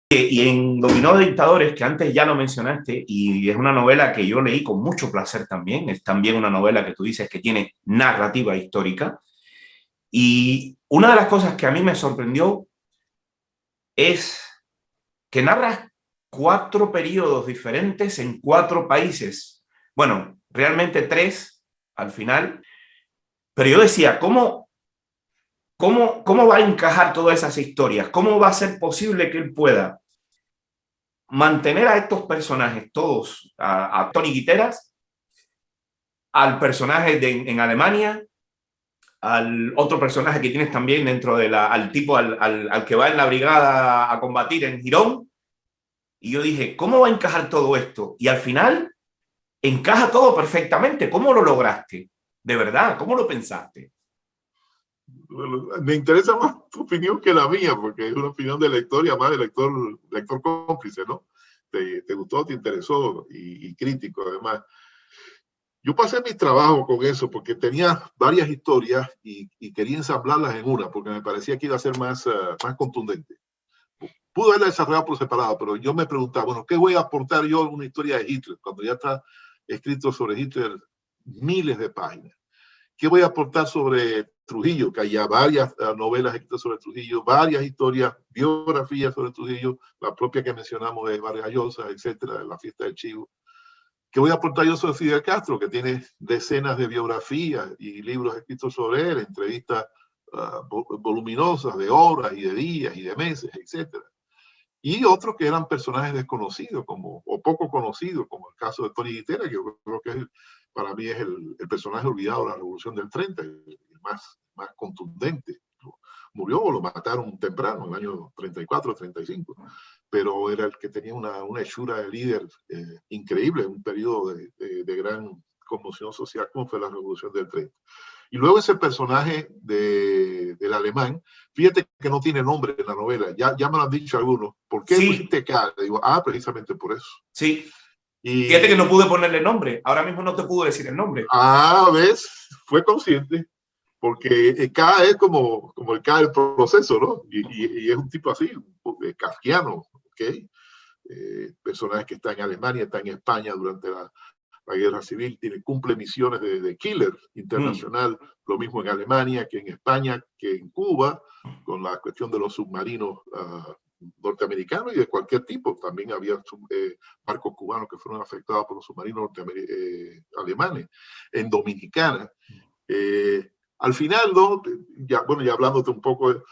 Y en Dominó de Dictadores, que antes ya lo mencionaste, y es una novela que yo leí con mucho placer también, es también una novela que tú dices que tiene narrativa histórica, y una de las cosas que a mí me sorprendió es que narras cuatro periodos diferentes en cuatro países. Bueno, realmente tres al final, pero yo decía, ¿cómo va a encajar todas esas historias? ¿Cómo va a ser posible que él pueda mantener a estos personajes todos, a Tony Guiteras, al personaje en Alemania, al otro personaje que tienes también dentro de al tipo al que va en la brigada a combatir en Girón? Y yo dije, ¿cómo va a encajar todo esto? Y al final encaja todo perfectamente. ¿Cómo lo lograste? De verdad, ¿cómo lo pensaste? Bueno, me interesa más tu opinión que la mía, porque es una opinión de lector y además de lector cómplice, ¿no? Te gustó, te interesó y crítico además. Yo pasé mi trabajo con eso porque tenía varias historias y quería ensamblarlas en una porque me parecía que iba a ser más contundente. Pudo haberla desarrollado por separado, pero yo me preguntaba, bueno, ¿qué voy a aportar yo a una historia de Hitler? Cuando ya está escrito sobre Hitler miles de páginas. ¿Qué voy a aportar sobre Trujillo? Que hay varias novelas escritas sobre Trujillo, varias historias, biografías sobre Trujillo, la propia que mencionamos de Vargas Llosa, etcétera, de la fiesta del Chivo. ¿Qué voy a aportar yo sobre Fidel Castro, que tiene decenas de biografías y libros escritos sobre él, entrevistas voluminosas de horas y de días y de meses, etcétera? Y otros que eran personajes desconocidos o poco conocidos, como el caso de Tony Guitera, que yo creo que para mí es el personaje olvidado de la Revolución del 30, el más contundente. Murió o lo mataron temprano, en el año 34, 35, pero era el que tenía una hechura de líder increíble en un periodo de gran conmoción social como fue la Revolución del 30. Y luego ese personaje del alemán, fíjate que no tiene nombre en la novela, ya me lo han dicho algunos. ¿Por qué Sí, pusiste K? Digo, precisamente por eso. sí. Fíjate que no Y, pude ponerle nombre. Ahora mismo no te puedo decir el nombre. ¿ves? Fue consciente, porque K es como el K del proceso, ¿no? Y es un tipo así, kafkiano, ¿ok? Personajes que está en Alemania, está en España durante la guerra civil, cumple misiones de killer internacional, lo mismo en Alemania que en España, que en Cuba, con la cuestión de los submarinos norteamericanos y de cualquier tipo. También había barcos cubanos que fueron afectados por los submarinos alemanes. En Dominicana. Al final, ¿no? Ya hablándote un poco,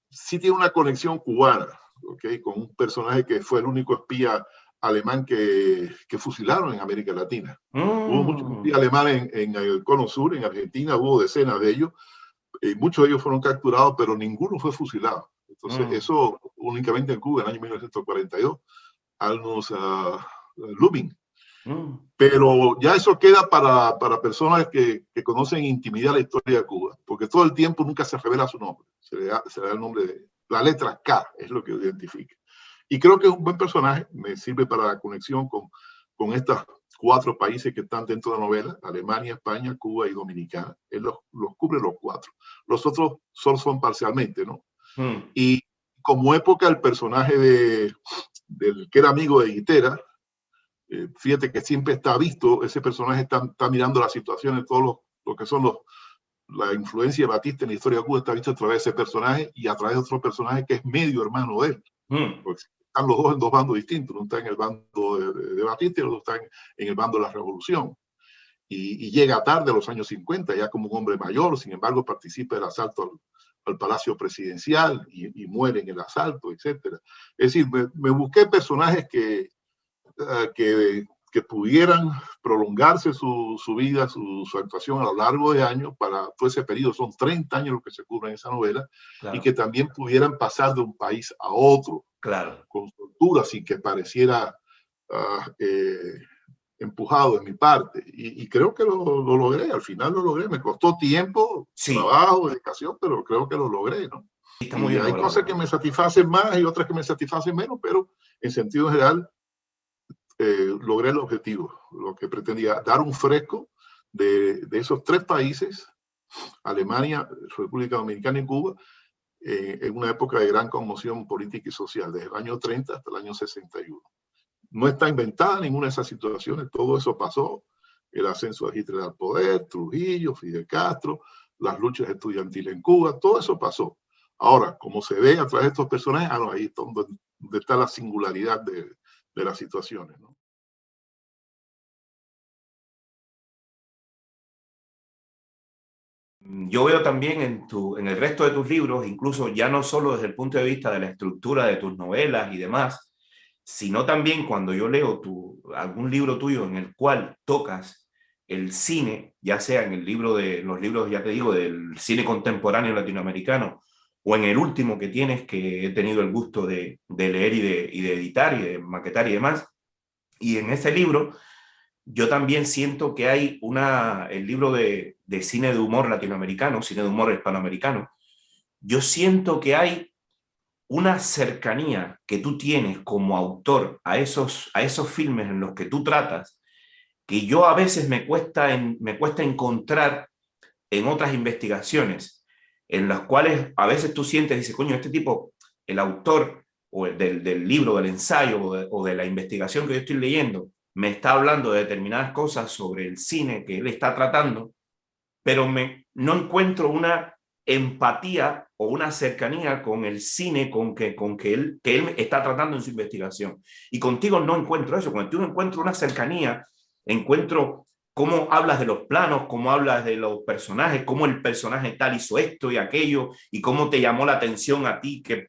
sí tiene una conexión cubana, ¿okay? Con un personaje que fue el único espía alemán que fusilaron en América Latina. Hubo muchos espías alemanes en el Cono Sur, en Argentina, hubo decenas de ellos, y muchos de ellos fueron capturados, pero ninguno fue fusilado. Entonces, eso únicamente en Cuba, en el año 1942, Alnos Lubin. Pero ya eso queda para personas que conocen intimidad la historia de Cuba, porque todo el tiempo nunca se revela su nombre, se le da el nombre de la letra K, es lo que identifica. Y creo que es un buen personaje, me sirve para la conexión con estos cuatro países que están dentro de la novela, Alemania, España, Cuba y Dominicana. Él los cubre los cuatro. Los otros solo son parcialmente, ¿no? Y como época, el personaje del que era amigo de Guitera, fíjate que siempre está visto, ese personaje está mirando las situaciones, todo lo que son la influencia de Batista en la historia de Cuba está visto a través de ese personaje y a través de otro personaje que es medio hermano de él. Porque están los dos en dos bandos distintos, uno está en el bando de Batista y el otro está en el bando de la Revolución. Y llega tarde a los años 50, ya como un hombre mayor, sin embargo participa del asalto al Palacio Presidencial y muere en el asalto, etc. Es decir, me busqué personajes que pudieran prolongarse su vida, su actuación a lo largo de años, para todo ese periodo, son 30 años los que se cubren en esa novela, claro. Y que también pudieran pasar de un país a otro, claro. Con soltura, sin que pareciera empujado de mi parte. Y creo que lo logré, al final lo logré, me costó tiempo, trabajo, dedicación, pero creo que lo logré, ¿no? Está muy bien, hay cosas que me satisfacen más y otras que me satisfacen menos, pero en sentido general, logré el objetivo, lo que pretendía, dar un fresco de esos tres países, Alemania, República Dominicana y Cuba, en una época de gran conmoción política y social, desde el año 30 hasta el año 61. No está inventada ninguna de esas situaciones, todo eso pasó, el ascenso de Hitler al poder, Trujillo, Fidel Castro, las luchas estudiantiles en Cuba, todo eso pasó. Ahora, como se ve a través de estos personajes, ahí es donde está la singularidad de las situaciones, ¿no? Yo veo también en el resto de tus libros, incluso ya no solo desde el punto de vista de la estructura de tus novelas y demás, sino también cuando yo leo algún libro tuyo en el cual tocas el cine, ya sea en el libro de los libros, ya te digo, del cine contemporáneo latinoamericano, o en el último que tienes, que he tenido el gusto de leer y de editar y de maquetar y demás. Y en ese libro yo también siento que hay el libro de cine de humor latinoamericano, cine de humor hispanoamericano. Yo siento que hay una cercanía que tú tienes como autor a esos filmes en los que tú tratas, que yo a veces me cuesta encontrar en otras investigaciones, en las cuales a veces tú sientes, dices, coño, este tipo, el autor o del libro, del ensayo o de la investigación que yo estoy leyendo, me está hablando de determinadas cosas sobre el cine que él está tratando, pero no encuentro una empatía o una cercanía con el cine que él está tratando en su investigación. Y contigo no encuentro eso. Contigo encuentro una cercanía, encuentro cómo hablas de los planos, cómo hablas de los personajes, cómo el personaje tal hizo esto y aquello, y cómo te llamó la atención a ti que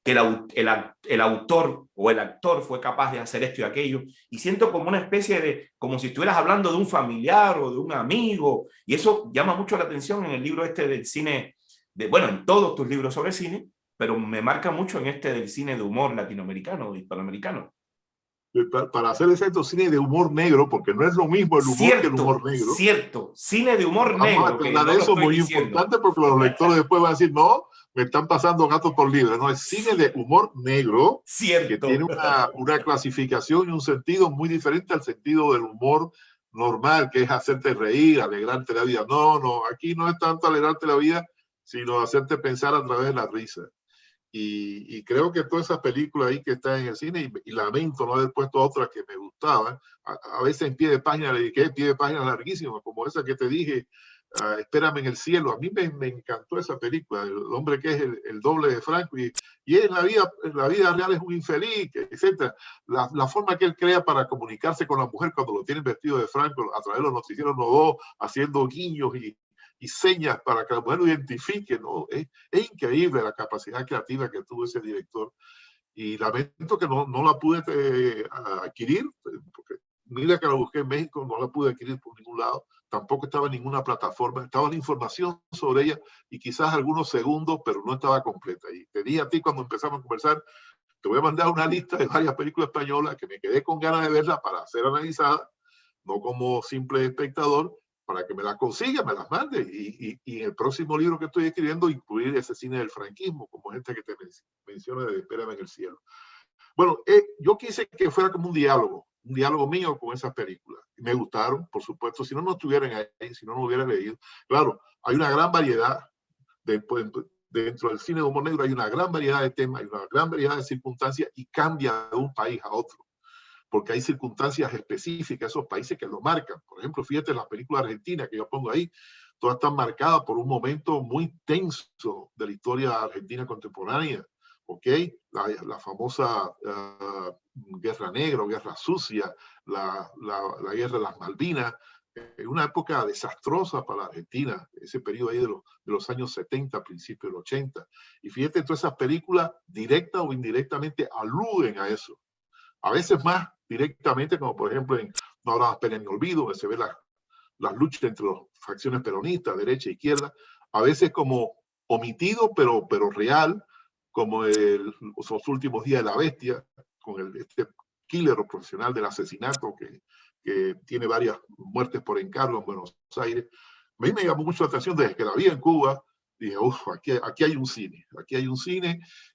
el autor o el actor fue capaz de hacer esto y aquello, y siento como una especie de, como si estuvieras hablando de un familiar o de un amigo, y eso llama mucho la atención en el libro este del cine, bueno, en todos tus libros sobre cine, pero me marca mucho en este del cine de humor latinoamericano, hispanoamericano. Para hacer ese cine de humor negro, porque no es lo mismo el humor que el humor Cierto, negro. cierto, cine de humor Vamos a negro, que aclarar no lo eso, estoy muy diciendo. importante, porque los lectores después van a decir, no, me están pasando gatos por libre. No, es cine de humor negro, que tiene Cierto. una clasificación y un sentido muy diferente al sentido del humor normal, que es hacerte reír, alegrarte la vida. No, no, aquí no es tanto alegrarte la vida, sino hacerte pensar a través de la risa. Y creo que todas esas películas ahí que están en el cine, y lamento no haber puesto otras que me gustaban, a veces en pie de página le dediqué pie de página larguísimo, como esa que te dije, Espérame en el cielo. A mí me encantó esa película, el hombre que es el doble de Franco, y en la vida real es un infeliz, etc. La forma que él crea para comunicarse con la mujer cuando lo tienen vestido de Franco, a través de los noticieros no dos, haciendo guiños y señas para que la mujer lo identifique, ¿no? Es increíble la capacidad creativa que tuvo ese director, y lamento que no la pude adquirir, porque mira que la busqué en México, no la pude adquirir por ningún lado, tampoco estaba en ninguna plataforma, estaba la información sobre ella y quizás algunos segundos, pero no estaba completa. Y te dije a ti cuando empezamos a conversar, te voy a mandar una lista de varias películas españolas que me quedé con ganas de verla para ser analizada, no como simple espectador, para que me las consiga, me las mande, y en el próximo libro que estoy escribiendo incluir ese cine del franquismo, como este que te menciona de Espérame en el cielo. Bueno, yo quise que fuera como un diálogo mío con esas películas. Me gustaron, por supuesto, si no, no estuvieran ahí, si no, no hubiera leído. Claro, hay una gran variedad, dentro del cine de humor negro hay una gran variedad de temas, hay una gran variedad de circunstancias, y cambia de un país a otro, porque hay circunstancias específicas, esos países que lo marcan. Por ejemplo, fíjate, las películas argentinas que yo pongo ahí, todas están marcadas por un momento muy tenso de la historia argentina contemporánea, ¿ok? La famosa Guerra Negra o Guerra Sucia, la Guerra de las Malvinas, una época desastrosa para la Argentina, ese periodo ahí de los años 70, principios del 80. Y fíjate, todas esas películas, directa o indirectamente, aluden a eso. A veces más directamente, como por ejemplo en No habrá más pena ni olvido, donde se ve las luchas entre las facciones peronistas, derecha e izquierda, a veces como omitido, pero real, como los últimos días de la bestia, con este killer profesional del asesinato que tiene varias muertes por encargo en Buenos Aires. A mí me llamó mucho la atención desde que la vi en Cuba. Dije, uff, aquí hay un cine,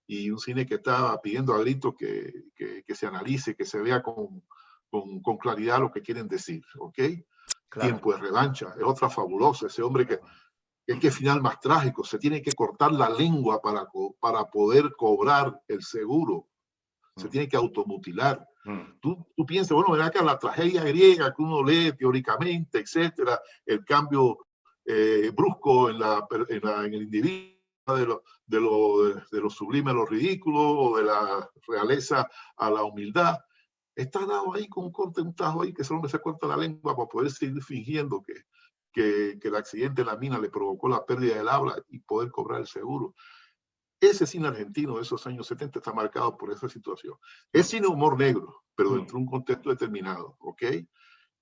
y un cine que está pidiendo a gritos que se analice, que se vea con claridad lo que quieren decir, ¿ok? Claro. Tiempo de revancha, es otra fabulosa, ese hombre que qué final más trágico, se tiene que cortar la lengua para poder cobrar el seguro, se tiene que automutilar. Tú piensas, bueno, ven acá la tragedia griega que uno lee teóricamente, etcétera, el cambio brusco en el individuo, de lo sublime a lo ridículo, o de la realeza a la humildad, está dado ahí con un tajo ahí, que ese hombre se corta la lengua para poder seguir fingiendo que el accidente en la mina le provocó la pérdida del habla y poder cobrar el seguro. Ese cine argentino de esos años 70 está marcado por esa situación. Es cine humor negro, pero dentro de un contexto determinado, ¿ok?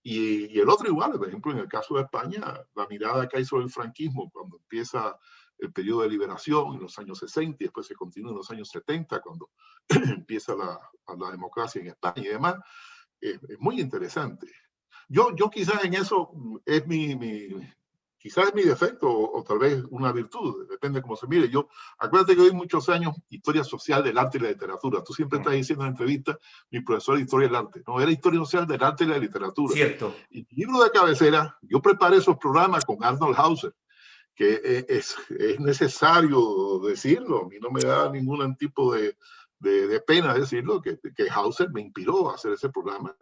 Y el otro igual, por ejemplo, en el caso de España, la mirada que hay sobre el franquismo cuando empieza el periodo de liberación en los años 60 y después se continúa en los años 70 cuando empieza la democracia en España y demás, es muy interesante. Yo quizás en eso es quizás es mi defecto o tal vez una virtud, depende de cómo se mire. Acuérdate que hoy muchos años historia social del arte y la literatura. Tú siempre estás diciendo en entrevistas, mi profesor de historia del arte. No, era historia social del arte y la literatura. Cierto. Y mi libro de cabecera, yo preparé esos programas con Arnold Hauser, que es necesario decirlo. A mí no me da ningún tipo de pena decirlo, que Hauser me inspiró a hacer ese programa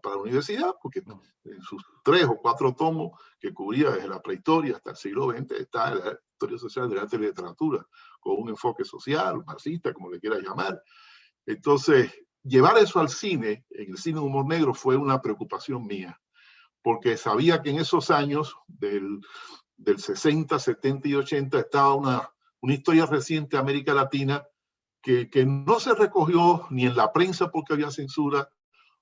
para la universidad, porque en sus 3 o 4 tomos que cubría desde la prehistoria hasta el siglo XX está la historia social del arte y la literatura, con un enfoque social, marxista, como le quieras llamar. Entonces, llevar eso al cine, en el cine de humor negro, fue una preocupación mía, porque sabía que en esos años del 60, 70 y 80 estaba una historia reciente de América Latina que no se recogió ni en la prensa porque había censura,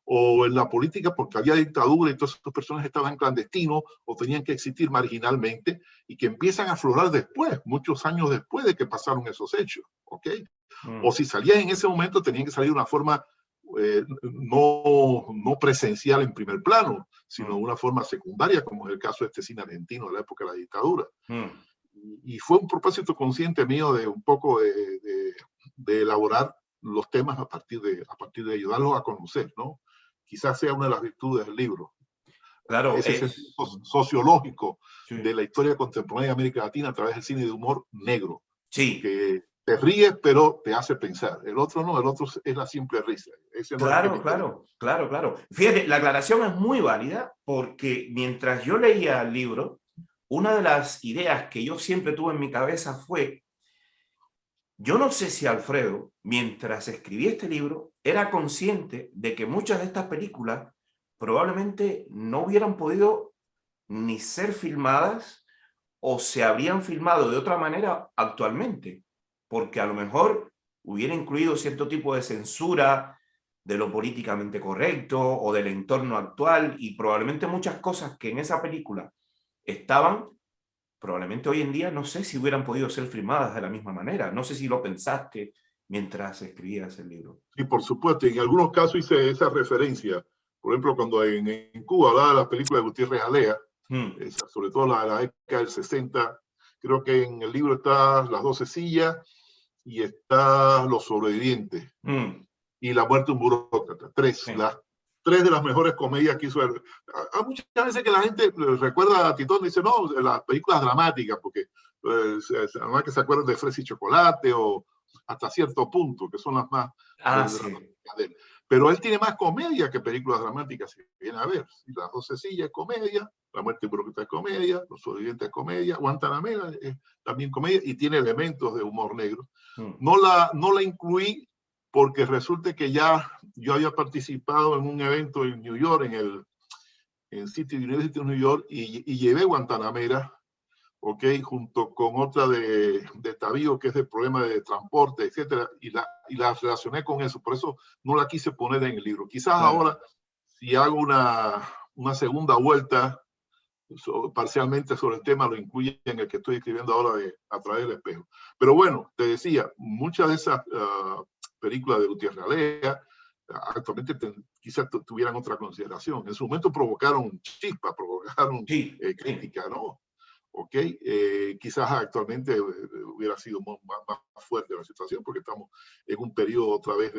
o en la política porque había dictadura y todas estas personas estaban clandestinos o tenían que existir marginalmente, y que empiezan a aflorar después, muchos años después de que pasaron esos hechos, ¿ok? O si salían en ese momento tenían que salir de una forma no presencial en primer plano, sino de una forma secundaria, como es el caso de este cine argentino de la época de la dictadura. Y fue un propósito consciente mío de un poco de elaborar los temas a partir de ayudarlos a conocer, ¿no? Quizás sea una de las virtudes del libro. Claro, ese sentido sociológico sí, de la historia contemporánea de América Latina a través del cine de humor negro. sí. Que te ríes, pero te hace pensar. El otro no, el otro es la simple risa. Ese no es el que me interesa. Claro. Fíjate, la aclaración es muy válida porque mientras yo leía el libro, una de las ideas que yo siempre tuve en mi cabeza fue, yo no sé si Alfredo, mientras escribía este libro, era consciente de que muchas de estas películas probablemente no hubieran podido ni ser filmadas o se habrían filmado de otra manera actualmente, porque a lo mejor hubiera incluido cierto tipo de censura de lo políticamente correcto o del entorno actual, y probablemente muchas cosas que en esa película estaban, probablemente hoy en día no sé si hubieran podido ser filmadas de la misma manera. No sé si lo pensaste mientras escribías el libro. Sí, por supuesto. En algunos casos hice esa referencia. Por ejemplo, cuando en Cuba hablaba de la película de Gutiérrez Alea, sobre todo la de la década del 60, creo que en el libro está Las 12 sillas y está Los sobrevivientes y La muerte de un burócrata. Las 3 de las mejores comedias que hizo. Hay muchas veces que la gente recuerda a Titón y dice, no, las películas dramáticas, porque además que se acuerdan de Fresa y Chocolate o hasta cierto punto, que son las más dramáticas de él. Pero él tiene más comedia que películas dramáticas, si viene a ver. Las 12 sillas es comedia, La muerte de un burócrata es comedia, Los sobrevivientes es comedia, Guantanamera es también comedia y tiene elementos de humor negro. No la incluí porque resulta que ya yo había participado en un evento en New York, en City University of New York, y llevé Guantanamera, ¿ok? Junto con otra de Tavío, que es de problema de transporte, etcétera, y la relacioné con eso. Por eso no la quise poner en el libro. Quizás ahora, si hago una segunda vuelta parcialmente sobre el tema, lo incluye en el que estoy escribiendo ahora de A través del espejo. Pero bueno, te decía, muchas de esas películas de Gutiérrez Alea actualmente quizás tuvieran otra consideración. En su momento provocaron chispa, provocaron crítica, ¿no? ¿Ok? Quizás actualmente hubiera sido más fuerte la situación porque estamos en un periodo otra vez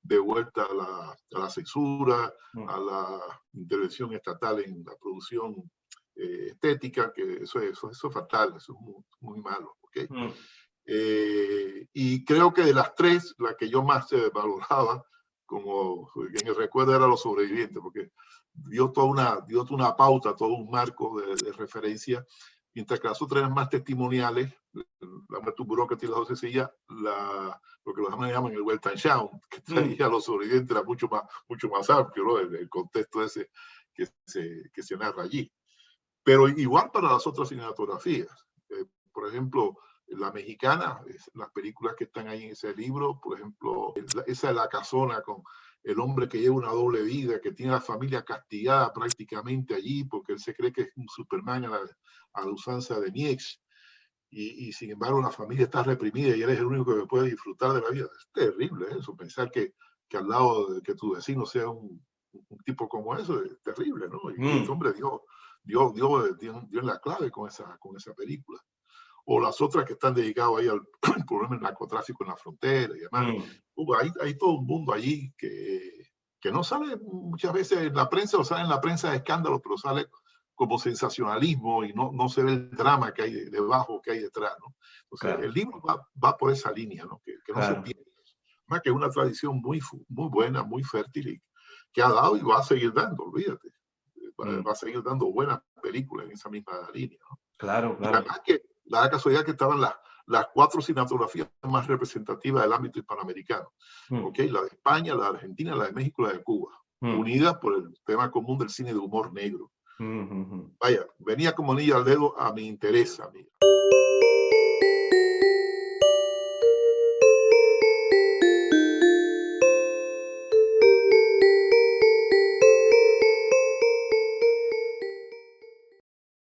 de vuelta a la censura, a la intervención estatal en la producción estética, que eso es fatal, eso es muy, muy malo. ¿Okay? Mm. Y creo que de las tres, la que yo más valoraba, como en el recuerdo, era Los Sobrevivientes, porque dio toda una pauta, todo un marco de referencia, mientras que las otras eran más testimoniales. La muerte de un burócrata y las dos sencillas, lo que los americanos llaman el Weltanschauung, que traía Los Sobrevivientes, era mucho más amplio, ¿no? El contexto ese que se narra allí. Pero igual para las otras cinematografías. Por ejemplo, La Mexicana, las películas que están ahí en ese libro, por ejemplo, esa de La Casona, con el hombre que lleva una doble vida, que tiene a la familia castigada prácticamente allí porque él se cree que es un Superman a la usanza de Nietzsche, y sin embargo la familia está reprimida y él es el único que puede disfrutar de la vida. Es terrible eso, pensar que al lado de que tu vecino sea un tipo como eso, es terrible, ¿no? Y este hombre dio en la clave con esa película. O las otras que están dedicadas ahí al problema del narcotráfico en la frontera y demás. Hay todo un mundo allí que no sale muchas veces en la prensa, o sale en la prensa de escándalos, pero sale como sensacionalismo y no se ve el drama que hay debajo, que hay detrás, ¿no? Entonces, claro, el libro va por esa línea, ¿no? Que no se pierda. Más que es una tradición muy buena, muy fértil, y que ha dado y va a seguir dando, olvídate. Va a seguir dando buenas películas en esa misma línea, ¿no? Claro, claro. Y además que la casualidad que estaban las cuatro cinematografías más representativas del ámbito hispanoamericano. ¿Okay? La de España, la de Argentina, la de México y la de Cuba. Unidas por el tema común del cine de humor negro. Vaya, venía como anillo al dedo a mi interés, amigo.